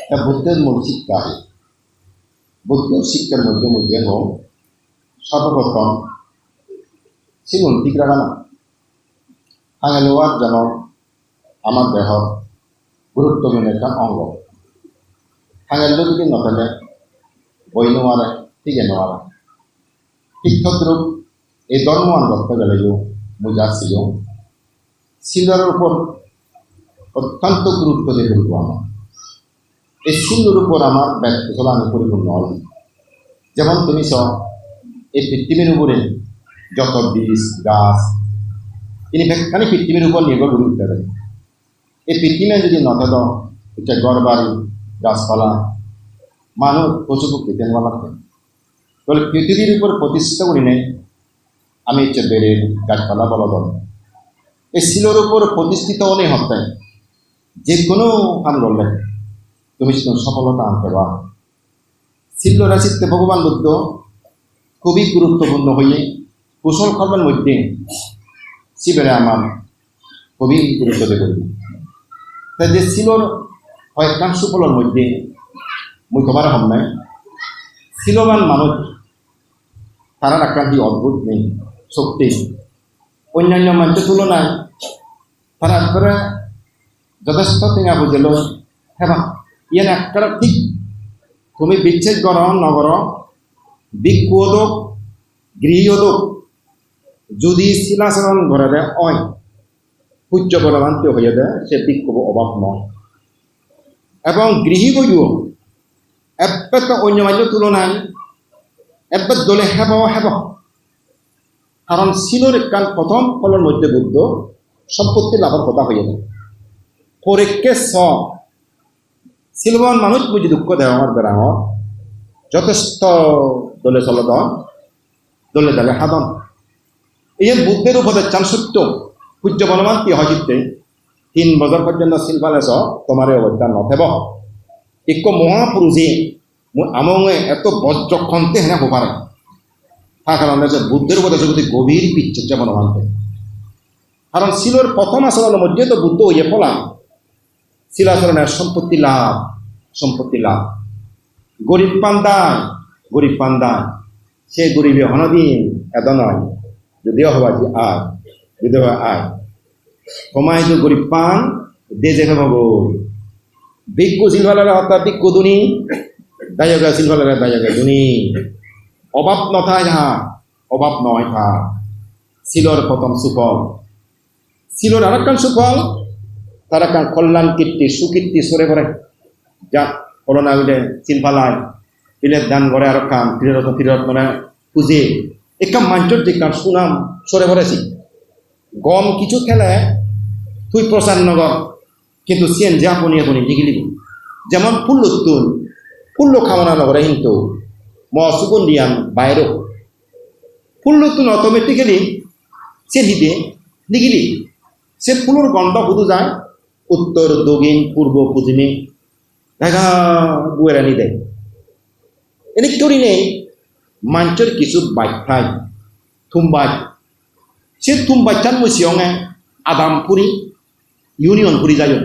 এটা বুদ্ধের মূল শিক্ষা। বুদ্ধের শিক্ষার মধ্যে মধ্যে সর্বপ্রথম সিলুন ঠিক রাখা না হাঙেলোয়ার যেন আমার দেহর গুরুত্বপূর্ণ একটা অঙ্গ। হাঙেলো যদি নথেলে বই নোয়ারে ঠিকে নোয়ারে ঠিক তদ্রুপ এই ধর্ম আন করতে গেলে বুঝা ছিল সিলের উপর অত্যন্ত গুরুত্ব দিয়ে বলবো আমার এই সিলের উপর আমার ব্যক্তি চলা আমি পরিপূর্ণ হল। যেমন তুমি এই পৃথিবীর উপরে যত বীজ গাছ তিনি খানি পৃথিবীর উপর নির্ভর করে উঠতে পারে। এই পৃথিবী যদি নথেদ এটা ঘর বাড়ি গাছপালা মানুষ পশু পক্ষী তেনবা লাগবে তাহলে পৃথিবীর উপর প্রতিষ্ঠিত করি নেই আমি হচ্ছে বেড়ের গাছপালা বলা দল এই শিলের উপর প্রতিষ্ঠিত হলে হতে যে কোনো কাম করলে তুমি সফলতা আনতে পারো। শিল্য রাশিতে ভগবান বুদ্ধ খুবই গুরুত্বপূর্ণ হয়ে কুশল কর্মের মধ্যে শিবের আমার খুবই গুরুত্ব দেবে। তাই যে শিলর কয়েকটাংশ ফলের মধ্যে মুই তোমার হম নাই শিলবান মানুষ তারা আক্রান্তি অদ্ভুত নেই শক্তি অন্যান্য মানুষের তুলনায় তারা একবারে যথেষ্ট টেঙা বুঝেল হ্যাঁ ইয়ান একটা ঠিক তুমি বিচ্ছেদ কর নগর বিক্ষোদক গৃহদক যদি শিলাচরণ ঘরে দেয় অয় সূর্য বলবান্ত হয়ে দেয় সে বিক্ষোভ অভাব নয় এবং গৃহী বইও এবার তো অন্য মানুষের তুলনায় এবার দলে হেব কারণ শিলর একখান প্রথম ফলের মধ্যে বুদ্ধ সম্পত্তি লাভের কথা হয়ে যায় পরীক্ষে শিলবান মানুষ বুঝি দুঃখ দেয় আমার বেড়াঙ যথেষ্ট দলে চলদন দলে দলে সাধন এই বুদ্ধের উপরে চান সত্য সূর্য বনমান্তি হজিতে 3 বছর পর্যন্ত শিলপালেছ তোমার অবস্থা নথেব এক মহাপুরুষে আমে এত বজ্রক্ষণতে হেনা হবারে তার কারণে যে বুদ্ধের উপরে যদি গভীর পিচ্ছে বনমান্তে কারণ শিলর প্রথম আচরণের মধ্যে তো বুদ্ধ হইয়ে ফলা শিলাচরণের সম্পত্তি লাভ গরিব পান্দায় সে গরিবে হনদিন এত নয় যদিও হবা যে যদি আয় কমাই তো গরিব পান দে যে হব বিজ্ঞ শিলভালের হত্যা বিজ্ঞ দুনি দায়গা শিলভালের দায়গা দুনি অভাব নথায় অভাব নয় শিলর প্রথম সুফল শিলর আর একখান সুফল তার একখান কল্যাণ কীর্তি সুকীর্তি সরে পড়ে যা করোনা উঠে শিলফালায় পিলের দান করে আর কাম ফিরত মানে পুজে একখান মাঞ্চর যে কাম সুনাম সরে পড়েছি গম কিছু খেলে তুই প্রচার নগর কিন্তু সিয়েন যা পনিয়ে দিগিলিব যেমন ফুল্ল খাওয়ানা নগরে কিন্তু সুগন্ধিয়ান বাইরেও ফুল্লুত্তুন অটোমেটিক্যালি সে দিগিলি সে ফুলুর গন্ধ বুধু যায় উত্তর দক্ষিণ পূর্ব পশ্চিমে দেখা বুয়েরানি দেয় এদিক করি নেই মাঞ্চের কিছু বাইঠাই থুমবাই সে থুমবাইটান মসিয়ঙে আদামপুরি ইউনিয়নপুরি যায়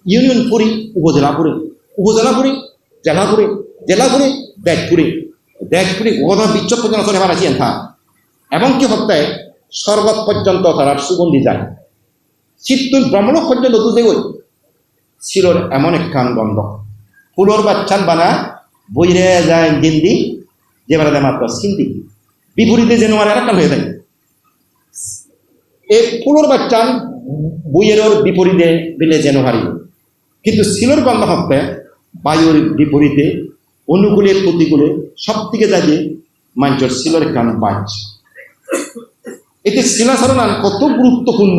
ইউনিয়নপুরি উপজেলাপুরি জেলাপুরি দেশপুরি ওদা বিচ্ছক পর্যন্ত চলে পারাছি এনথা এবং কি হত্যায় সর্বত পর্যন্ত তার সুগন্ধি যায় শীতুল ব্রহ্মলোক পর্যন্ত দুধে ওই শিলর এমন একখান গন্ধ ফুলর বাচ্চান বানা বইরে যায় গিন্দি যে বেড়াতে মাত্র সিন্দি বিপরীতে যেন আর একখান হয়ে যায় এই ফুলর বাচ্চান বইয়ের বিপরীতে দিলে যেন হারিয়ে কিন্তু শিলর গন্ধ হত্যে বায়ুর বিপরীতে অনুকূলে প্রতিকূলে সব দিকে যায় মানুষের শিলর গান বাজ এতে শিলাচরণ কত গুরুত্বপূর্ণ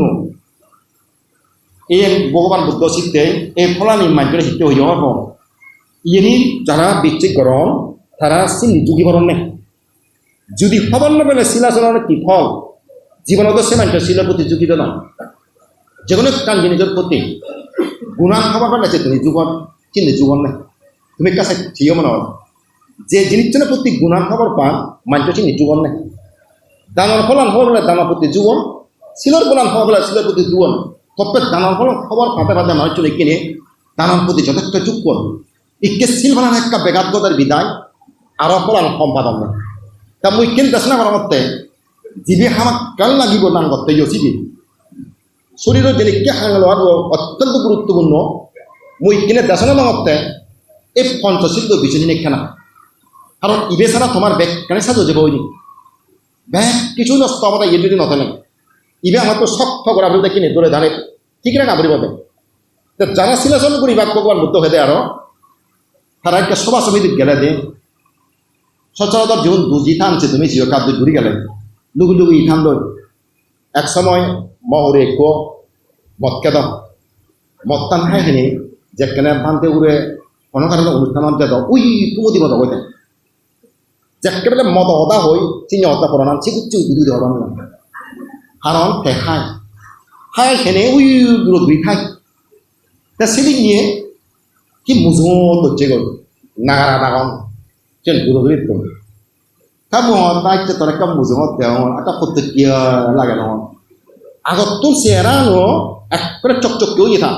এই ভগবান বুদ্ধ শিখতে এই ফলানি মানুষের শিখতে হয়ে যাওয়ার পর ইনি যারা বৃত্তিক গরম তারা চিনি যুগী বরণ নেই যদি খবর না পেলে শিলাচরণের কি ফল জীবনত সে মানুষের শিলার প্রতি যুগিত নয় যে কোনো কান জিনিসের প্রতি গুণান খবর পাঠাচ্ছে তুমি যুবন চিনি যুবন নেই তুমি কাছে ঠিও মনে হয় যে জিনিসজনের প্রতি গুণান খবর পান মানুষের চিনি যুবন নেই দানার ফলান খবর বলে দানার প্রতি যুবন শিলর ফলান খবর বলে শিলের প্রতি যুবন তবে দানার ফলন খবর পাতে মানুষ চলে কিনে দানার প্রতি যথেষ্ট যুগ ইকে সিলভানার একটা বেগাতগতার বিদায় আরো পলান সম্পাদন না তা মুই কেন দেশনা করার মতে জিবি হামাক কাল লাগিব নাম করতে ইয়সিবি শরীরের জেলিকে হাঙ্গল অত্যন্ত গুরুত্বপূর্ণ মুই কেনে দেশনা নামতে এই পঞ্চশীল বিষয় খেলা কারণ ইবে ছাড়া তোমার ব্যাগ কেন সাজো যাবো ওই ব্যাগ কিছু নষ্ট আমার ইয়ে যদি নথে ইবে আমার তো শক্ত করা বলতে কিনে দৌড়ে ধারে ঠিক না কাবরি পাবে যারা সিলেকশন করি বাক্য করার মতো হয়ে দেয় আরো তারা একটা সভা সমিতি গেলে দে সচরাচর যেমন দুজি থানছে তুমি জিও কাব্য ঘুরি গেলে লুগু লুগু ইথান লই এক সময় মহরে গো মদকে দাও মদটান খাই কিনি যেখানে ভানতে উড়ে কোনো কারণে অনুষ্ঠান দাও উই কুমতি মতো হয়ে দেয় যেকেবারে মদ হতা হই চিনি হতা পড়া নাম চিকুচ্ছি উদ্ভিদ হবা না কারণ খাই খাই খেনে উই দুই খাই তা সেদিক নিয়ে কি মুজুমত হচ্ছে গো নাগারা নাগন চেন গুরুগুলির তো তা মহত্তা তোর একটা মুজুমত দেওয়া একটা প্রত্যেকিয়া লাগে না আগত তো চেহারা নো একবারে চকচক কেউ যেতা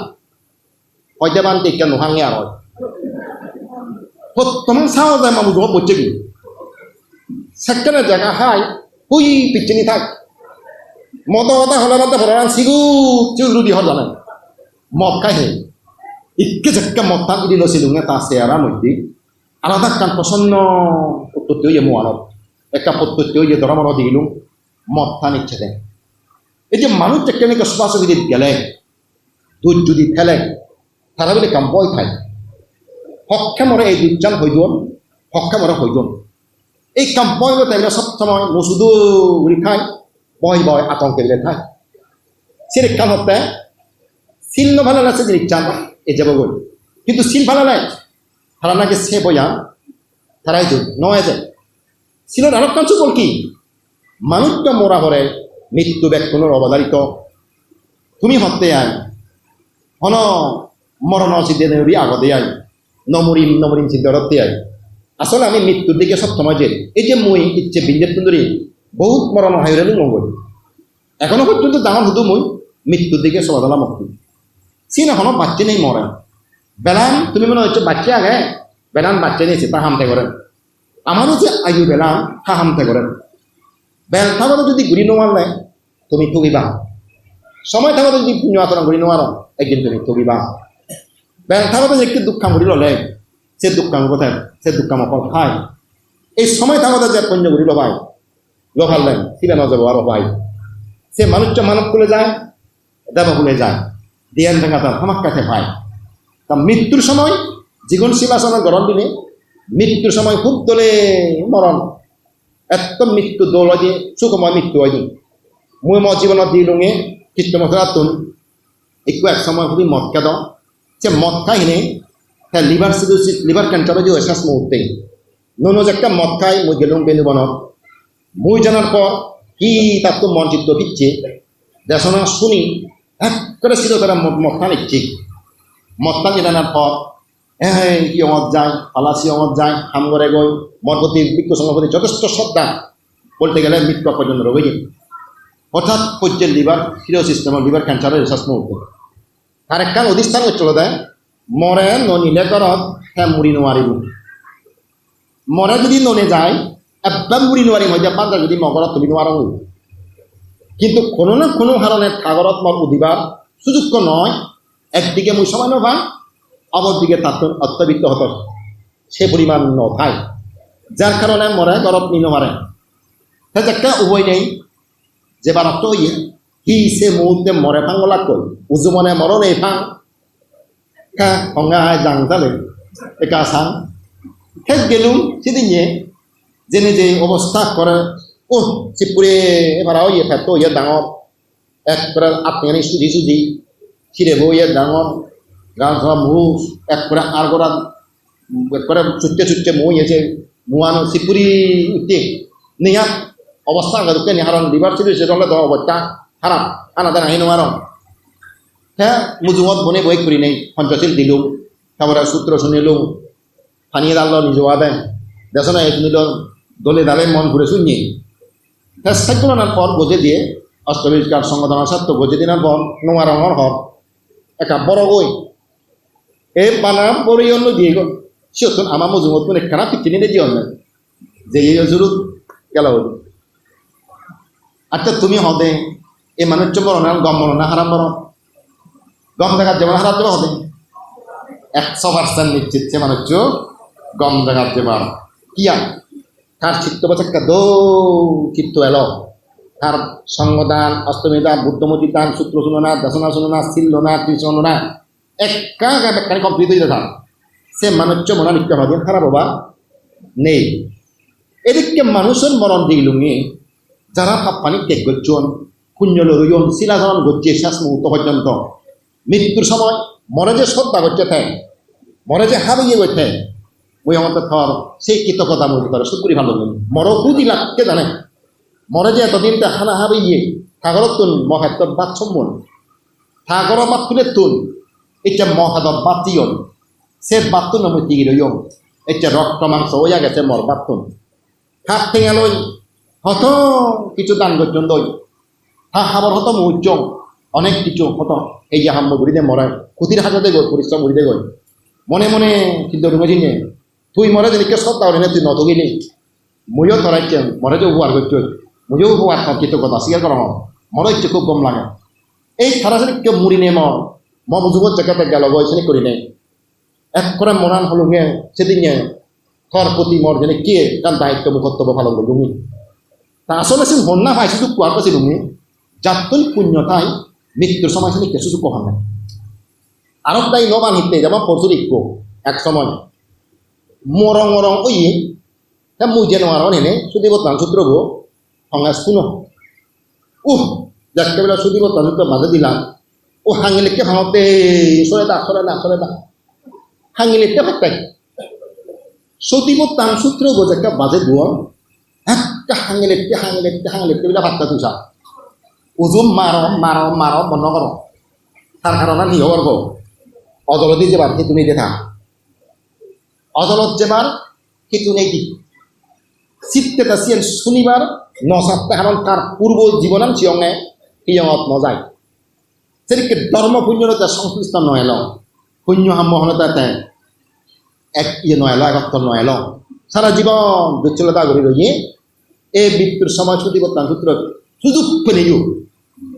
হয়তো বান দেখে নোহাঙে আর হয় প্রথমে সাহস দেয় মা মুজুমত হচ্ছে কি সেখানে জায়গা হাই হুই পিছনি থাক মদ হতা হলে মধ্যে ভরান সিগু চুলুদি হল জানে মদ খাই হে ইকে ঝক্কা মদ থাক দিল সিলুঙে তা চেহারা মধ্যে আলাদা কান প্রসন্ন পদ্ধতি হয়ে মোয়ানত একটা পদ্ধতি হয়ে ধরা মনে দিলুম মদ থান ইচ্ছে দেয় এই যে মানুষ যেখানে সভাসমিতিত গেলে দুধ যদি ফেলে তারা বলে কাম বই খায় হক্ষে মরে এই দুধজান হইল হক্ষে মরে হইল এই কাম বই তাইলে সবসময় নসুদু উড়ি খায় বয় বয় আতঙ্কে দিলে খায় সেরে কাম হতে সিল ভালো লাগছে যে চান এ যাব বই কিন্তু সিল ভালো নাই তারা নাকি সে বইয়া তারাই যোগ নয় যায় সিলের আরো কাঞ্চ বল কি মানুষটা মোরা হরে মৃত্যু ব্যাগ কোনো অবধারিত তুমি হতে আয় হন মরণ সিদ্ধে আগতে আয় নমরিম নমরিম সিদ্ধে হতে আয় আসলে আমি মৃত্যুর দিকে সবসময় যে এই যে মই ইচ্ছে বিঞ্জের সুন্দরী বহুত মরণ হাইরেলু মঙ্গল এখনো পর্যন্ত জানার শুধু মই মৃত্যুর দিকে সবাদলা মুক্তি সিন এখনো বাচ্চা নেই মরে বেলান তুমি মনে হচ্ছে বাচ্চা আগে বেলান বাচ্চা নিয়েছে তা হামতে করেন আমারও যে আয়ু বেলান তা হামতে করেন বেল থাকতে যদি ঘুরি নোয়ারলে তুমি ঠকিবা সময় থাকতে যদি পুণ্য আচরণ ঘুরি নোয়ারো একদিন তুমি ঠকিবা বেল থাকতে একটু দুঃখাম ঘুরি ললে সে দুঃখাম কোথায় সে দুঃখাম অকল খায় এই সময় থাকতে যে পুণ্য ঘুরি লবাই লখালেন সিবে নজব আরো ভাই সে মানুষটা মানব খুলে যায় দেব খুলে যায় দিয়ান ভেঙা তার হামাক কাছে ভাই তা মৃত্যুর সময় জীবন শিবাসনের গরম দিনে মৃত্যুর সময় খুব দলে মরণ একদম মৃত্যু দোল হয় দিয়ে সুখময় মৃত্যু হয় দিন মই মত জীবনত দি লুঙে খ্রিস্টমশাতুন একটু এক সময় খুবই মদ খেদ সে মদ খাই হিনে হ্যাঁ লিভার সিরোসিস লিভার ক্যান্সার যে শেষ মুহূর্তে নুন যে একটা মদ খাই মই গেলুম বেনুবনত মই জানার পর কি তার তো মন চিত্ত দিচ্ছে দেশনা শুনি করে ছিল তারা মদটা নিচ্ছে মদটা জানার পর হ্যাঁ কি অমত যায় পালাসি অমত যায় হামগরে গই মরপতি বৃক্ষ সংগপতি যথেষ্ট শ্রদ্ধা বলতে গেলে মৃত্যু পর্যন্ত রোগী হঠাৎ পর্যের লিভার সিরোসিস লিভার ক্যান্সারের শেষ মুহূর্তে আর একটা অধিষ্ঠান চলে দেয় মরে ননিলে করত হ্যাঁ মুড়ি নোয়ারিব মরে যদি ননে যায় একদম মুড়ি নোয়ারি হয়ে যায় পাঁচটা যদি মগরত তুলি নোয়ার কিন্তু কোনো না কোনো কারণে ঠাগরত মর উদিবার সুযোগ্য নয় একদিকে মুই সময় নভাই অপরদিকে তার অত্যবিত্ত হত সে পরিমাণ নথায় যার কারণে মরে গরত নিনো মারে হ্যাঁ একটা উভয় নেই যে বার অর্থ হইয়ে কি সে মুহূর্তে মরে ফাঙ্গলা কই উজু মনে মরণ এই ফাং হ্যাঁ হঙ্গা হায় জাং জালে একা সাং খেত গেলুম সেদিন জেনে যে অবস্থা করে ও চিপুরে এবার ইয়ে ফেতো ইয়ে ডাঙর একবারে আপনি সুজি সুজি ছিঁড়ে বউ ইয়ে ডাঙর গান ধরা মুখ একবারে আর গোড়া একবারে চুটতে চুটতে মুই এসে মুয়ানো চিপুরি উঠতে নিহা অবস্থা গাদুকে নিহারণ লিভার ছিল সে রঙে দেওয়া অবস্থা খারাপ আনা দেন আহি নোয়ারণ হ্যাঁ মুজুমত বনে বই করি নেই পঞ্চশীল দিলুম তারপরে সূত্র শুনিলুম ফানিয়ে দাঁড়ালো নিজেও দেয় দেশ না শুনিল দলে দালে মন ঘুরে শুনিয়ে হ্যাঁ সাইকুলার পর গজে দিয়ে অষ্টবিষ্কার সংগঠনের স্বার্থ গজে দিনের পর নোয়া রঙর হর একটা বড় বই এই পানা পরে অন্য দিয়ে গেল siotun ama muzumut pun ekana pikini de jion je ye zurut gelo atta tumi hode e manuccho morona gom morona haram moron গম জায়গার যেমন হারাতে হবে 100% নিশ্চিত সে মানুষ গম জায়গার যেবার কিয়া তার চিত্ত বাচকা দো চিত্ত এলো তার সঙ্গদান অষ্টমীদান বুদ্ধমতিদান সূত্র শুনো দশনা শুনো না ছিল না ত্রিশনো না একা একানে কমপ্লিট হয়ে যেতাম সে মানুষ মনে নিত্য হবে খারাপ হবা নেই এদিকে মানুষের মরণ দিলুঙে যারা পাপ পানি ত্যাগ করছেন পুণ্য লইন শিলাধরণ করছে শেষ মুহূর্ত পর্যন্ত মৃত্যুর সময় মরে যে শ্রদ্ধা করছে থাকে মরে যে হাবিয়ে করতে ওই আমাদের থর সেই কৃতজ্ঞতা মনে করে শুক্রি ভালো মর বুঝি লাগতে জানে মরে যে এতদিন তো হানা হাবিয়ে ঠাগর তুন মহাত্ম বাদ সম্মন ঠাগর বাদ তুলে তুন এটা মহাদ বাতিয়ন সে বাতুন আমি তিগি রইম এটা রক্ত মাংস ওইয়া গেছে মর বাতুন হাত ঠেঙে লই হত কিছু দান করছেন দই হা হাবর হত মুহূর্ত অনেক কিছু হতো এই যে হাম্ম ঘুরিতে মরায় ক্ষতির হাজাতে গই পরিশ্রম ঘুরিতে গই মনে মনে কিন্তু রুমেছি নে তুই মরে যেদিকে সব তাহলে না তুই নত গেলি মইও তরাইছেন মরে যে উপহার করছ মইও উপহার কৃতজ্ঞতা স্বীকার করা মরে ইচ্ছে খুব কম লাগে এই সারাসারি কেউ মুড়ি নে ম বুঝবো জায়গাতে গেল গয়সেনি করি নেই এক করে মরান হলো গে সেদিন থর প্রতি মর যেন কে তার দায়িত্ব কর্তব্য পালন করল লুমি তা আসলে সে বন্যা হয় শুধু কুয়ার কাছে লুমি যাত্তই পুণ্যতাই মৃত্যুর সময় শুনে কে সুযোগ কখন নাই আরো তাই নবান হিতে যেমন প্রচুর ইকো এক সময় মরং মরং ওই হ্যাঁ মুই যেন আরো নেনে সুদীপ তান সূত্র গো সঙ্গে শুনো দেখতে বেলা সুদীপ তান সূত্র বাজে দিলাম ও হাঙিলেকে ভাঙতে সরে দা হাঙিলেকে ভাগতাই সুদীপ তান সূত্র গো একটা বাজে দুয়ন একটা হাঙিলেকে বেলা ভাগতা তুষা ওজন মারো বন্ধ করো তার কারণে নিয়ে করবো অজলতি যেবার কিন্তু নেই দেখা অজলত যেবার কিন্তু নেই দি চিত্তে তাসিয়েন শনিবার নসাপ্তে কারণ তার পূর্ব জীবনাম চিয়ঙে হিয়ঙত নজায় সেদিকে ধর্ম পুণ্যতা সংশ্লিষ্ট নয় এল পুণ্য হাম্মহনতাতে এক ইয়ে নয় এল একত্র নয় এল সারা জীবন দুচ্ছলতা করে রইয়ে এই মৃত্যুর সময় সুদীপত্তান সূত্র সুযোগ পেলেও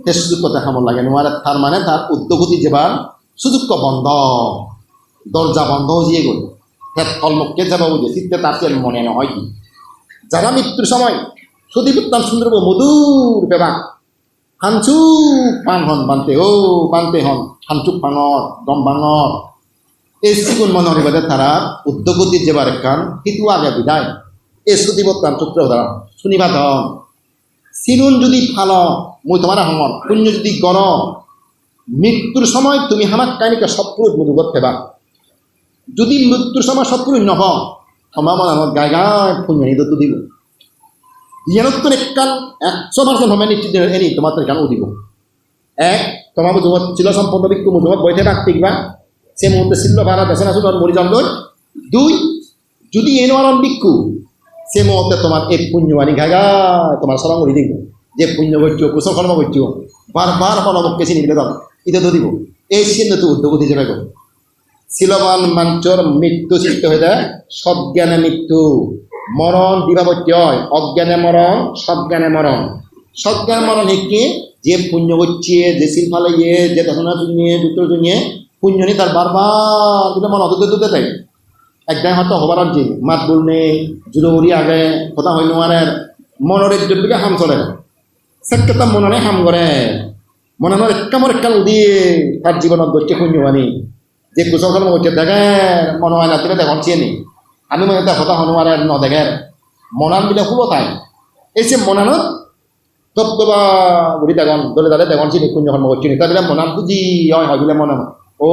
সে সুযোগ দেখা মন লাগে নোয়ারে তার মানে তার উদ্যোগতি যেবার সুযোগ বন্ধ দরজা বন্ধ হয়ে গেল ফলমুখকে যাবা বুঝে চিত্তে তার মনে নয় কি যারা মৃত্যুর সময় সুদীপত্তান সুন্দর মধুর বেবা হানচুক পান হন বানতে হন হানচুক পাঙর দম বাঙর এই সিগুণ মনে বাদে তারা উদ্যোগতি যেবার একখান কিন্তু আগে বিদায় এই সুদীপত্তান সূত্র ধরা শুনিবা ধন সিনুন যদি ফালো মই তোমার হঙর পুণ্য যদি গর মৃত্যুর সময় তুমি হামাক কাহিনীকে সৎপুরুষ মধু করতে বা যদি মৃত্যুর সময় সৎপুরুষ নহ তোমার মনে আমার গায়ে গায়ে পুণ্য নিদত্ত দিব ইয়ানত্তর এককাল 100% হবে নিশ্চিত এনি তোমার কেন দিব এক তোমার মধুমত ছিল সম্পন্ন বিক্ষু মধুমত বইতে রাখতে বা সে মুহূর্তে ছিল ভাড়া দেশে না শুধু মরি যান দুই যদি এনো আর বিক্ষু সে মুহূর্তে তোমার এক পুণ্যবাণী ঘাগা তোমার সরং করে দিব যে পুণ্য করছো কুশল কর্ম করছো বারবার ফলমুখকে চিনি দিলে দাও এটা তো দিব এই চিহ্ন তো উদ্যোগ হিসেবে গো শিলবান মাঞ্চর মৃত্যু সৃষ্টি হয়ে যায় সজ্ঞানে মৃত্যু মরণ দিবাবত্য হয় অজ্ঞানে মরণ সজ্ঞানে মরণ সজ্ঞান মরণ হেঁকে যে পুণ্য করছে যে শিল্পালে যে দশনা জুনিয়ে দুটো জুনিয়ে পুণ্য নিয়ে তার বারবার দুটো মন অদূতে থাকে একদম হয়তো হবার যে মাত বল নেই জুড়ে উড়ি আগে কথা হয় নোয়ারের মনের একজনকে হাম চলে সেটা মননে হাম করে মনের একাম দিয়ে তার জীবনত গচ্ছে পুণ্যবাণী যে কুশল কর্ম করছে দেখে মনে হয় না তুমি দেখুন চিনি আমি মনে হয় কথা হনুয়ারের ন দেখের মনান বিলে খুলো তাই এই যে মনানত তত্ত্ব বা ঘুরি দেখুন দলে দলে দেখুন চিনি পুণ্য কর্ম করছি তাই বলে মনান বুঝি হয় হয় বলে মনান ও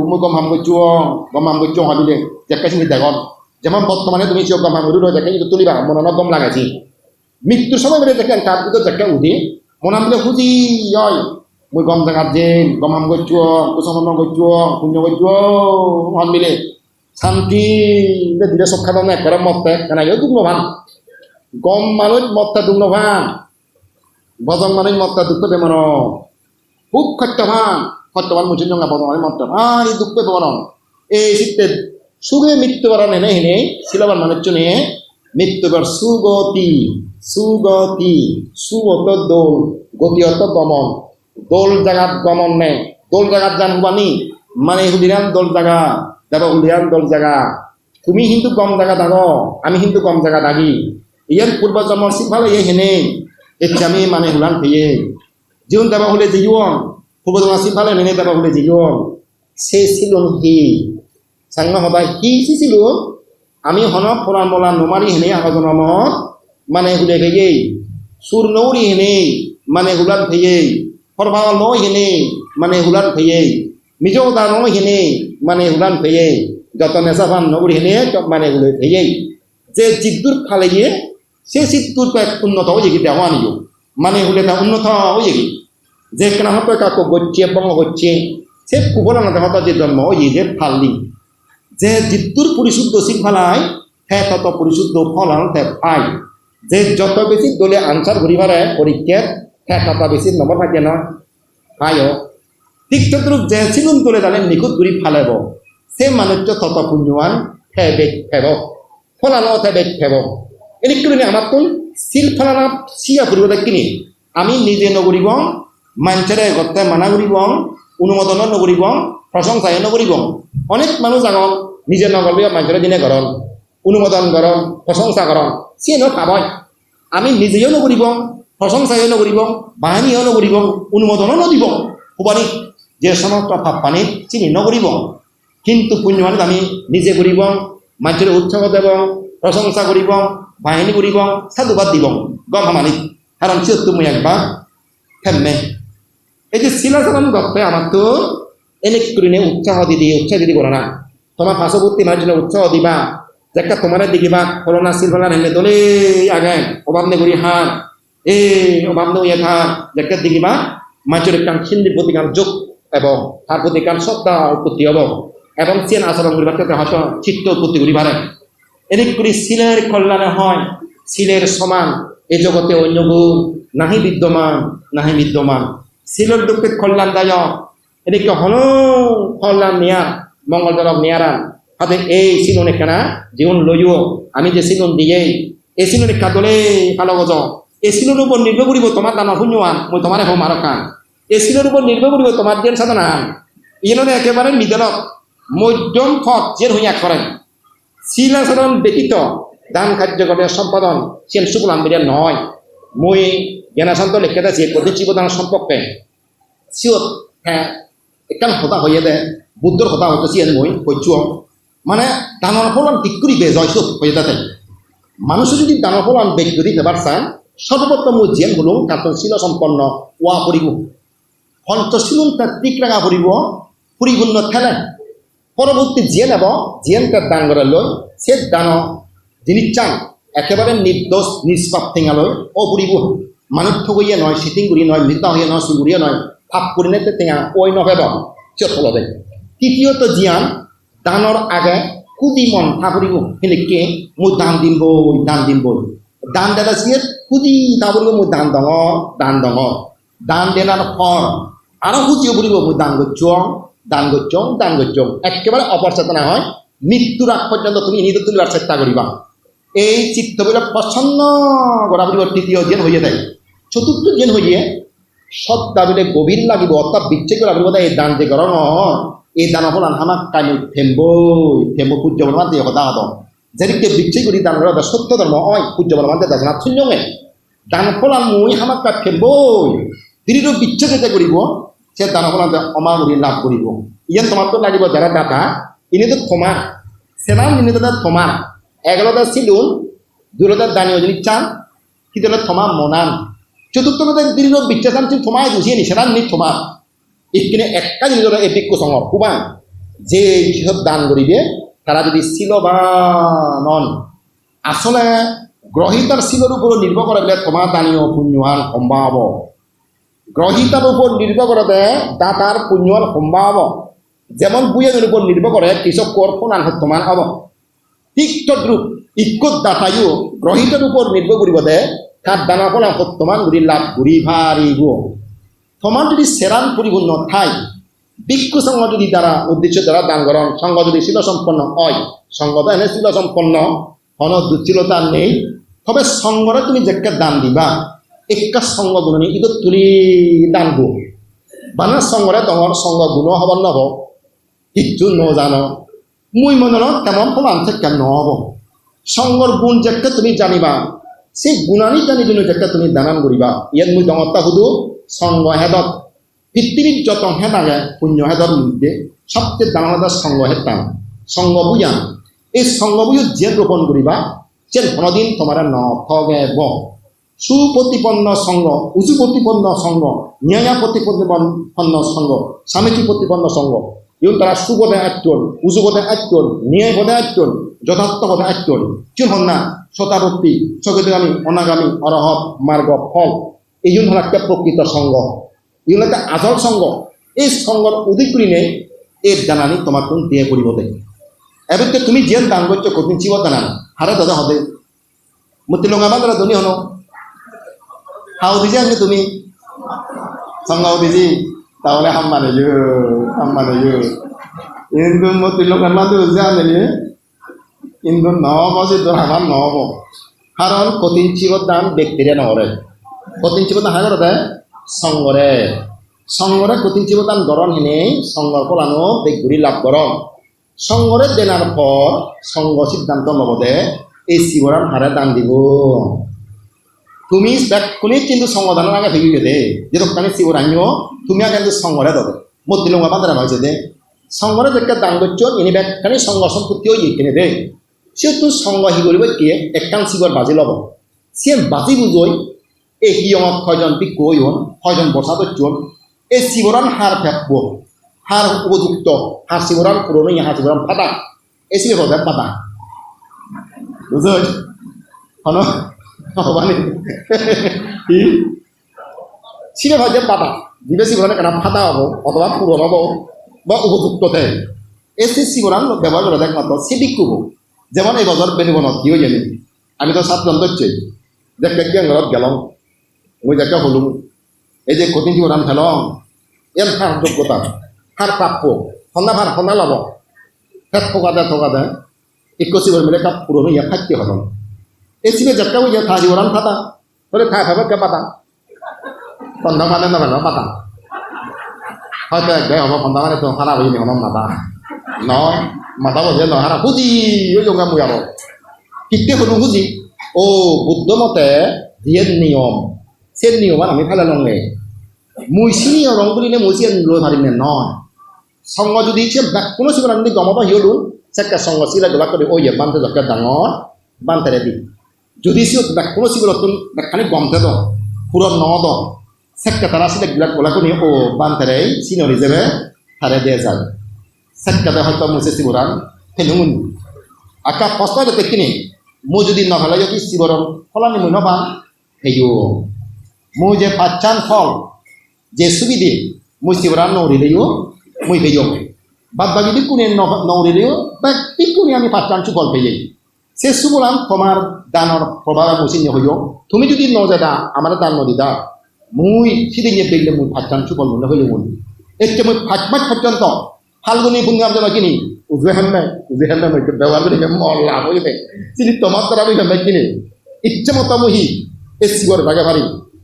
মই গম হাম করছো হয় বলে দেখা চিনি দেখুন যেমন বর্তমানে তুমি চোখ গম হাম ঘুরি দেখে কিন্তু তুলিবা মনানত গম লাগাইছি মৃত্যুর সময় বলে দেখেন তার ভিতর দেখা উঠি মনান বিলে খুঁজি হয় মই গম জায়গার যে গম হাম করছো কুসম করছো পুণ্য করছো হন মিলে শান্তি দিলে সব খাবার না একবারে মতে কেন দুগ্ন ভান গম মানুষ মতটা দুগ্ন ভান বজন মানুষ মতটা দুঃখ বেমন খুব সত্যভান মুসিন জঙ্গা বজন মানুষ মতটা এই দুঃখ বেমন এই শীতে সুগে মৃত্যুবরণ হেনে হেনে শিলবার মানুষ নে মৃত্যুবার সুগতি সুগতি সুগত দোল গতি অত গমন দোল জাগাত গমন নে দোল জাগাত জান হুবানি মানে হুদিরান দোল জাগা দেব হুদিরান দোল জাগা তুমি কিন্তু কম জায়গা দাগো আমি কিন্তু কম জায়গা দাগি ইয়ার পূর্বজন্ম সিফালে হেনে এতে আমি মানে হুলান ফেয়ে জীবন দেবা হলে জীবন পূর্বজন্ম সিফালে নেনে দেবা হলে জীবন সে ছিল হি সাংনা হবাই হি ছিল আমি হন ফলান মলান নমারি হেনে আগজনমত মানে হুলে ফেয়ে সুর নৌরি হেনে মানে হুলান ফেয়ে ফরভা নয় হেনে মানে হুলান ফেয়ে মিজৌ দা নয় হেনে মানে হুলান ফেয়ে যত নেশাফান নগরী হেনে মানে হুলে ফেয়ে যে জিদ্দুর খালে গিয়ে সে সিদ্ধুর কয়েক উন্নত হয়ে গিয়ে দেওয়া নিও মানে হুলে তা উন্নত হয়ে গিয়ে যে কেনা হতো কাকু গচ্ছে বঙ্গ গচ্ছে সে কুবলা না হতো যে জন্ম ওই যে ফাললি যে জিদ্দুর পরিশুদ্ধ সিংফালায় হ্যাঁ তত পরিশুদ্ধ ফলান পাই যে যত বেশি দলে আনসার ঘুরি পারে পরীক্ষার হ্যাঁ তত বেশি নম্বর থাকে না পাইও ঠিক তদ্রুপ যে সিলুন তুলে জানেন নিখুঁত ঘুরি ফালেব সে মানুষটা তত পুণ্যবান হ্যাঁ বেগ ফেব ফলানো বেগ ফেব এনেক করে আমার তো সিল ফলানা সিয়া ফুরিব কিনি আমি নিজে নগরিব মানুষের গতে মানা করিব অনুমোদন নগরিব প্রশংসায় নগরিব অনেক মানুষ আগন নিজে নগরবে মানুষের দিনে গরম অনুমোদন গরম প্রশংসা গরম সে ন পাবই আমি নিজেও নগরিব প্রশংসায় নগরিব বাহিনীও নগরিব অনুমোদনও নদিব হবানি যে সমস্ত ভাব পানি চিনি নগরিব কিন্তু পুণ্যমান আমি নিজে করিব মানুষের উৎসাহ দেব প্রশংসা করিব বাহিনী করিব সাধুবাদ দিব গম হামানি কারণ সে তুমি একবার ফেমে এই যে শিলাচরণ গপ্পে আমার তো এনেক করে উৎসাহ দিদি করো না তোমার পার্শ্ববর্তী মানুষের উৎসাহ দিবা একটা তোমার দেখিবা ফলনা শিলফলা হেলে দলে আগে অভাব নে করি হার অভাব নে ইয়ে হার একটা দেখিবা মানুষের একটা হিন্দির প্রতি গান যোগ এবং তার প্রতি গান শ্রদ্ধা উৎপত্তি হব এবং চেন আচরণ করিবার ক্ষেত্রে হয়তো চিত্ত উৎপত্তি করি পারে এদিক করে শিলের কল্যাণে হয় শিলের সমান এ জগতে অন্য গুণ নাহি বিদ্যমান শিলের দুঃখে কল্যাণদায়ক এদিকে হল কল্যাণ নেয়া মঙ্গলজনক নেয়ারা হাতে এই সিলনে কেনা জীবন লইও আমি যে সিলন দিয়ে এই সিলনে কাদলে কালো গজ এই সিলনের উপর নির্ভর করিব তোমার দানা পুণ্যৱান মই তোমার হোম আর কান এই সিলের উপর নির্ভর করিব তোমার জ্ঞান সাধনা ইয়ে একেবারে মিদলক মধ্যম পথ জেন হইয়া করেন শিলাচরণ ব্যতীত দান কার্যক্রমের সম্পাদন সেন শুক্লাম বেরিয়া নয় মই জ্ঞানাশান্ত লিখে দিয়েছি প্রতিজীবদান সম্পর্কে সিওর হ্যাঁ একখান হতা হয়ে দে বুদ্ধর হতা হইতেছি মই কৈছো মানে দানৰ ফলন ঠিক করি বেজয়স হয়ে যাতে মানুষের যদি দানৰ ফলন বেগ যদি দেবার চান সর্বপ্রথম মই জেন হলো কাতন শিল সম্পন্ন ওয়া পড়িব পঞ্চশীলন তার ঠিক রাখা পড়িব পরিপূর্ণ ঠেলে পরবর্তী যে নেব জিয়েন তার দান করে লই সে দান যিনি চান একেবারে নির্দোষ নিষ্পাপ ঠেঙা লই অপরিব মানুষ ঠগইয়ে নয় সিটিং করি নয় মৃতা হইয়া নয় সুগুড়িয়ে নয় ফাপ করি নেতে ঠেঙা ওই নভেব চিয়ত ফলবে তৃতীয়ত জিয়ান দানর আগে খুদি মন থাপরিব সেনেকে মই দান দিম বই দান দেলা সিয়ে খুদি থাপরিব মই দান দঙ দান দেনার ফল আরো খুঁজিয়ে বলিব মই দান গচ্ছং একেবারে অপরচেতনা হয় মৃত্যুর আগ পর্যন্ত তুমি নিজে তুলিবার চেষ্টা করিবা এই চিত্তবিলাক প্রচ্ছন্ন করা বলিব তৃতীয় জেন হইয়া দেয় চতুর্থ জেন হইয়ে শ্রদ্ধা বলে গভীর লাগিব অর্থাৎ বিচ্ছেদ করা বলিব এই দান যে গরম এই দান ফলান হামাক কামি থেম্বই পূজ্য বলমান দিয়ে কথা হত যেদিকে বিচ্ছেদ করি দান করা সত্য ধর্ম হয় পূজ্য বলমান দিয়ে দাসনাথ শূন্যমে দান ফলান মই হামাক কা থেম্বই দৃঢ় বিচ্ছেদ যেতে করিব সে দান ফলান অমাগুরি লাভ করিব ইয়ান তোমার তো লাগিব যারা দাতা ইনি তো তোমার সেনাম ইনি তো তোমার এগারোটা সিলুন দুটা দানীয় যদি চান কিন্তু থমা মনান চতুর্থ দৃঢ় বিচ্ছেদ চান তুমি থমাই গুছিয়ে নি সেনাম নি থমা এইখানে একটা জিনিস এই বিজ্ঞ সঙ্গর খুবা যে কিসব দান করিবে তারা যদি শিলবান আসলে গ্রহিতার শিলর উপর নির্ভর করে তোমার দানীয় পুণ্যৱান সম্ভাব গ্রহিতার উপর নির্ভর করে দাতার পুণ্যৱান সম্ভাব যেমন বুয়ের উপর নির্ভর করে কৃষক কর ফোনান সত্যমান হব ঠিক তদ্রুপ ইক্যত দাতায়ও গ্রহিতার উপর নির্ভর করিব দে তার দানা ফোনা সত্যমান ঘুরি লাভ ঘুরি ভারিব তোমার যদি সেরান পরিপূর্ণ ঠাই ভিক্ষু সঙ্গ যদি দ্বারা উদ্দেশ্য দ্বারা দান করেন সঙ্গ যদি ছিল সম্পন্ন হয় সঙ্গটা এনে ছিল সম্পন্ন কোনো দুচ্ছিলতা নেই তবে সঙ্গরে তুমি যেটা দান দিবা একটা সঙ্গ গুণ ইদত তুলি দান গো বানা সঙ্গরে তোমার সঙ্গ গুণ হবার নব কিচ্ছু ন জানো মুই মনে কেমন ফল আনছে কেন হব সঙ্গর গুণ যেটা তুমি জানিবা সেই গুণানি জানি জন্য যেটা তুমি দানান করিবা ইয়াত মুই দমতা শুধু সঙ্গ হেদত পৃথিবীর যত হেদ আগে পুণ্য হেদর মধ্যে সবচেয়ে ডাঙর সঙ্গ হেতাম সঙ্গ বুঝান এই সঙ্গ বুঝে যে রোপণ করিবা যে কোনোদিন তোমার নগে ব সুপ্রতিপন্ন সঙ্গ উঁচু প্রতিপন্ন সঙ্গ ন্যায় প্রতিপন্ন সঙ্গ স্বামীজি প্রতিপন্ন সঙ্গ এবং তারা সুবোধে আচরণ উজুবোধে আচরণ ন্যায়বোধে আচরণ যথার্থবোধে আচরণ কি হন না শতাবর্তী সগতিগামী অনাগামী অরহত মার্গ ফল এই জন্য হল একটা প্রকৃত সঙ্গ এগুলো একটা আসল সঙ্গ এই সঙ্গর অধিকরি নেই এর জানানি তোমার কোন দিয়ে করিব দেয় এবার তুমি যে দান করছো কঠিন চিব দানান হারে দাদা হবে মতি লঙ্গা বাংলা ধনী হনো হাও দিছে আনলে তুমি সঙ্গ দিছি তাহলে হাম মানে কিন্তু মতি লঙ্গার মাঝে বুঝে আনলে কিন্তু নহব যে তোর আমার নহব কারণ কঠিন চিব দান ব্যক্তিরে নহরে কঠিন চিব দান হারে দেয় সঙ্গরে সঙ্গরে কঠিন চিব দান গরম হিনে সঙ্গর ফলানো বেগুড়ি লাভ গরম সঙ্গরে দেনার পর সঙ্গ সিদ্ধান্ত নবদে এই শিবরাম হারে দান দিব তুমি ব্যাকুলি কিন্তু সঙ্গদানের আগে ভেঙে গেলে যে দোকানে শিবর আনিও তুমি আগে কিন্তু সঙ্গরে দেবে মধ্যে লঙ্গা বান্ধা ভাইছে দে সঙ্গরে যেটা দান করছো এনে ব্যাগখানি সঙ্গ সম্পত্তিও কিনে দে সেহেতু সঙ্গ হি করবে কি একখান শিবর বাজি লব সে বাজি বুঝই এই হিয়মত কয়জন বি কইন কয়জন বসা করছন এই শিবরান হার ফেকব হার উপযুক্ত হার শিবরান পুরনো হার শিবরান ফাটা এই শিবের ফাটা বুঝল হনো মানে শিবে ভাজে পাতা দিবে শিবরানে কেন ফাটা হবো অথবা পুরন হবো বা উপযুক্ত থাকে এসে শিবরান ব্যবহার করে দেখ মাত্র সে বিক্ষুব যেমন এই বছর বেনিবনত কি হয়ে জানি আমি তো 7 জন ধরছি যে ঘৰত গেলাম মই যাকে হলুম এই যে কঠিন শিবরান ফেলং এর হার যোগ্যতা হার প্রাপ্য সন্ধ্যা লব ফেট থকা দেয় একো শিবর মিলে কাপ পুরনো ইয়া থাকতে হল এই শিবে যাত্রা ওই যে থা শিবরান ফাটা বলে থা ভাবে কে পাতা সন্ধ্যা মানে না পাতা হয়তো এক গায়ে হব সন্ধ্যা মানে তো হারা হয়ে হলাম মাতা নয় মাথা বসে নয় হারা খুঁজি ওই জঙ্গা মুই আরো কিকতে হলো খুঁজি ও বুদ্ধ মতে যে নিয়ম সে নিয়ম আমি ফেলে লঙ্গে মুই চিনি রং বুলিলে মুই চিনি লৈ পারিম না নয় সঙ্গ যদি সে কোনো শিবরান যদি গমতা হিয়লুন সেটা সঙ্গ চিলা গোলা করে ওই বান্ধে যকে ডাঙর বান্ধে দি যদি সে কোনো শিবর খানি গমতে দ পুরো ন দ সেটা তারা আসলে গিলাক গোলা করে ও বান্ধে চিনরি যাবে তারে দিয়ে যায় সেটাতে হয়তো মুছে শিবরান ফেলুন আকা প্রশ্ন দেখিনি মই যদি নভেলাই যদি শিবরম ফলানি মই নবা হেয়ো মই যে পাচ্ছান ফল যে সুবিধে মই শিবরান নৌরিলেও মই পেয়ে বাদ বাকি যদি কোনে নৌরিলেও বা কোনে আমি পাচ্ছান সুফল পেয়ে সে সুবরান তোমার দানর প্রভাব মুসিন হইও তুমি যদি নজেদা আমার দান নদিদা মুই সিদিন দেখলে মুই পাচ্ছান সুফল মনে হইলে মন এতে মই ফাঁকমাত পর্যন্ত ফাল্গুনি পূর্ণিমার জন্য কিনি উজে হেমে ব্যবহার করে মল্লা হইবে চিনি তোমার দ্বারা আমি হেমে কিনি ইচ্ছে মতো মুহি এই শিবর ভাগে পারি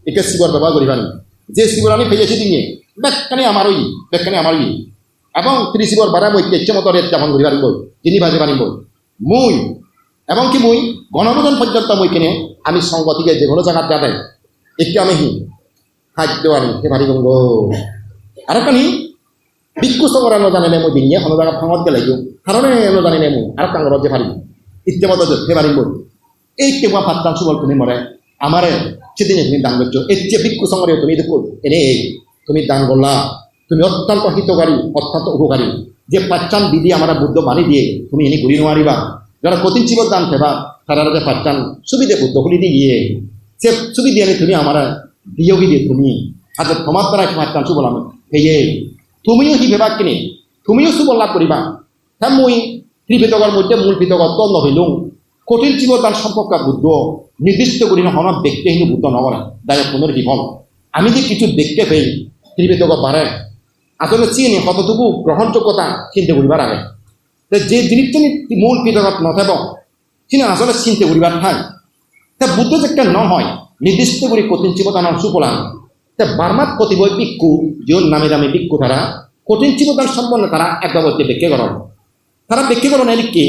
একে শিবর ব্যবহার করি পারি যে শিবর আমি পেয়েছি দিনে ব্যাখ্যানি আমারই এবং তিনি শিবর বাড়া বই ইচ্ছে মতো রেট যাপন করি পারিব যিনি বাজে পারিব মুই এবং কি মুই গণভোজন পর্যন্ত মুই কিনে আমি সঙ্গ থেকে যে কোনো জায়গার যাতে একটু আমি খাদ্য আনি সে পারি গো আর কানি ভিক্ষু সঙ্গরা জানে মই দিনে কোনো জায়গা ভাঙত গেলে কারণে জানি নে মুই আর কাঙ্গরত যে পারি ইচ্ছে মতো যে পারিব এই কেমন পাত্তান সুবল তুমি মরে আমারে সেদিনে তুমি দান করছো এর চেয়ে ভিক্ষু সঙ্গে তুমি দেখো এনে এই তুমি দান করলা তুমি অত্যন্ত হিতকারী অত্যন্ত উপকারী যে পাচ্চান বিধি আমরা বুদ্ধ মানি দিয়ে তুমি এনে ঘুরি নোৱাৰিবা যারা কঠিন জীবন দান ফেবা তারা যে পাচ্চান সুবিধে বুদ্ধ খুলি দিয়ে সে সুবিধে আনি তুমি আমার দিয়োগী দিয়ে তুমি হাতে তোমার দ্বারা পাচ্চান সুবল আমি হেয়ে তুমিও সি ভেবা কিনে তুমিও সুবল লাভ করিবা হ্যাঁ মই ত্রিপিটকৰ মধ্যে মূল পিটকত নহইলুং কঠিন জীবন দান সম্পর্কে বুদ্ধ নির্দিষ্ট করি না হন ব্যক্তি হিন্দু বুদ্ধ নগরে দায় পুনর বিফল আমি যে কিছু দেখতে পেয়ে ত্রিপিটক বাড়ে আসলে চিনি কতটুকু গ্রহণযোগ্যতা চিন্তা করিবার আগে যে জিনিসটা মূল কৃতজ্ঞত নথাব তিনি আসলে চিন্তা করিবার ঠাই তা বুদ্ধ যে একটা ন হয় নির্দিষ্ট করে কঠিন চিবতান সুপলাম তা বার্মাত কতিপয় ভিক্ষু যে নামে দামে ভিক্ষু তারা কঠিন চিবতান সম্পন্ন তারা একবার ব্যাখ্যা করেন তারা ব্যাখ্যা করেন এদিকে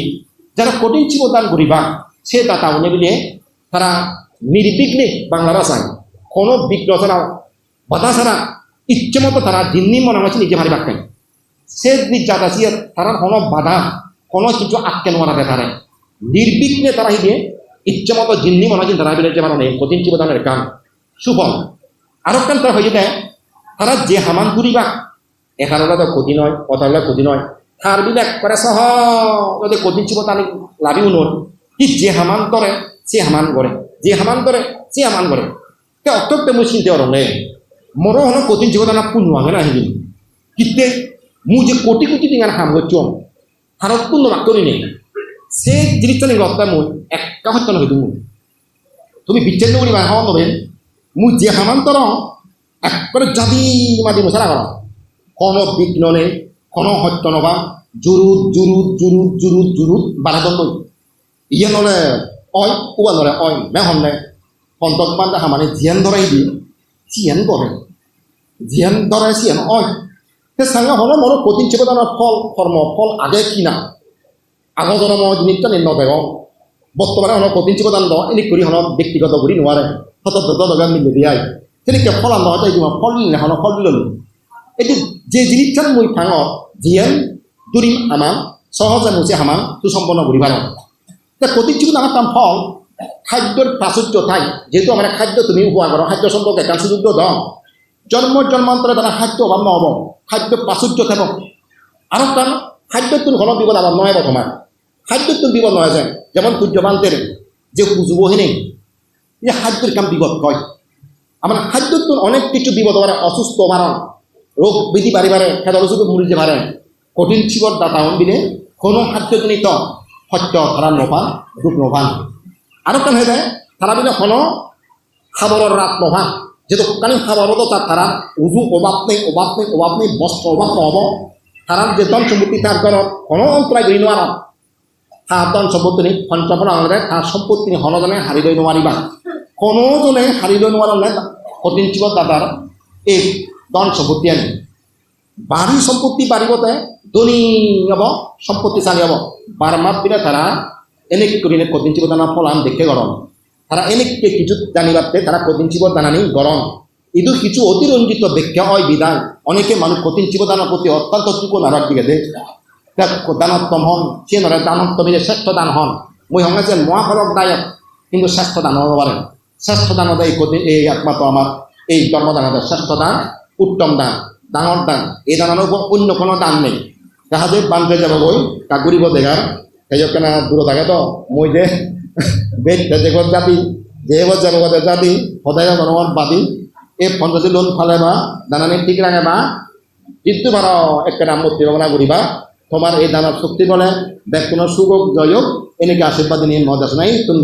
যারা কঠিন চিবতান করিবা সে দাতা উনি বলে তারা নির্বিঘ্নে বাংলা ভাষায় কোনো বিঘ্ন ছাড়া বাধা ছাড়া ইচ্ছে মতো তারা দিননি মনে হয়েছে নিজে মারি বাক্যায় সে নির্যাত আছে তারা কোনো বাধা কোনো কিছু আটকে নোয়ারাতে পারে নির্বিঘ্নে তারা হিদে ইচ্ছে মতো জিন্নি মনে হয় তারা বিলে যে মানে কঠিন চিবতানের কাম সুফল আরো কান তারা হয়ে যায় তারা যে হামান ঘুরিবা এখানে তো ক্ষতি নয় কথা হলে ক্ষতি নয় তার বিলে একবারে সহজে কঠিন চিবতানি লাভিও নয় কি যে হামান করে সে হামান করে যে হামান করে সে হামান করে তে অত্যন্ত মুই চিন্তা করলে মরো হলো কঠিন জীবন পূর্ণ হবে না হিদিন কিন্তু মু যে কোটি কোটি টিঙার হাম হচ্ছম হারত পূর্ণ বাক্যই নেই সে জিনিসটা নিয়ে রক্তা মুই একটা হত্যা নয় তুমি বিচ্ছেন্ন করি হাওয়া নবেন মুই যে হামান তর এক করে জাদি মাদি মশালা কর কোনো বিঘ্ন নেই কোনো হত্য নবা জুরুত জুরুত জুরুত জুরুত জুরুত বারাদন নই ইয়ে নলে অয় উবা নলে অয় মেহন নে পন্তক বান্ধা হামানে জিয়ান ধরাই দি জিয়ান করে জিয়ান ধরাই জিয়ান অয় সে সাঙ্গা হলো মরো কঠিন চেপদানোর ফল কর্ম ফল আগে কিনা আগৰ জন্ম জিনিসটা নিম্ন দেব বর্তমানে হলো কঠিন চেপদান দ এনে করি হলো ব্যক্তিগত করি নোৱাৰে হত দগা মিলে দিয়াই তেনেকে ফল আন নহয় তাই ফল নিলে হলো ফল দিল এটি যে জিনিসটা মই ফাঙত জিয়ান দুরিম আমার সহজে মুছে আমার সুসম্পন্ন করি পার কঠিন চেপদানোর তাম ফল খাদ্যর প্রাচুর্য ঠাই যেহেতু আমরা খাদ্য তুমি উপহার করো খাদ্য সম্পর্কে একটা সুযোগ দাও জন্ম জন্মান্তরে তারা খাদ্য অভাব নহব খাদ্য প্রাচুর্য থাকব আরো কারণ খাদ্যতুন ঘন বিপদ আবার নয় বর্তমান খাদ্যতুন বিপদ নয় যায় যেমন সূর্যবান্তের যে যুবহীনে যে খাদ্যের কাম বিপদ কয় আমার খাদ্যতুন অনেক কিছু বিপদ পারে অসুস্থ বাড়ন রোগ বিধি বাড়িবারে খেদর অসুখে মরিতে পারে কঠিন শিবর দাতাওন দিলে কোনো খাদ্যজনিত সত্য তারা নপান দুঃখ নপান আরো কারণ হয়ে যায় তারা বিলে কোনো খাবারের রাত নভান যেহেতু কারণ খাবারও তো তারা উজু অভাব নেই বস্ত্র অভাব নহব তারা যে ধন সম্পত্তি তার ঘর কোনো অন্তরায় গড়ি নোয়ার তার ধন সম্পত্তি নেই পঞ্চমন আনলে তার সম্পত্তি হনজনে হারি লই নোৱাৰিবা কোনো জনে হারি লই নোৱাৰে কঠিন জীবন দাদার এই ধন সম্পত্তি আনি বাড়ি সম্পত্তি বাড়িবতে ধনী হব সম্পত্তিশালী হব বারমাত দিলে তারা এনেক করিলে কঠিন জীবন দানা ফলান দেখে গরম তারা এনেককে কিছু জানিবাতে তারা কঠিন জীবন দানানি গরম ইদু কিছু অতিরঞ্জিত ব্যাখ্যা হয় বিধান অনেকে মানুষ কঠিন জীবদানের প্রতি অত্যন্ত চুকো নারার দিকে দেখ দানোত্তম হন সে নয় দানোত্তমীদের শ্রেষ্ঠ দান হন মই সঙ্গে যে মহাফলক দায়ক কিন্তু শ্রেষ্ঠ দান হতে পারেন শ্রেষ্ঠ দান দেয় এই একমাত্র আমার এই ধর্মদানের শ্রেষ্ঠ দান উত্তম দান ডাঙর দান এই দানের উপর অন্য কোনো দান নেই দেখা যায় বান্ধে যাব বই কাকুরিব দেখার সেই কেনা দূর থাকে তো মই যে বেদ দেখত যাবি যে এবার যাব যাবি সদায় জনমত বাদি এই পঞ্চাশী লোন ফালে বা দানানি ঠিক রাখে বা কিন্তু বারো একটা নাম মূর্তি ভাবনা করিবা তোমার এই দানার শক্তি বলে দেখ কোনো সুখ জয় হোক এনেকে আশীর্বাদ নিয়ে মজা নাই তুমি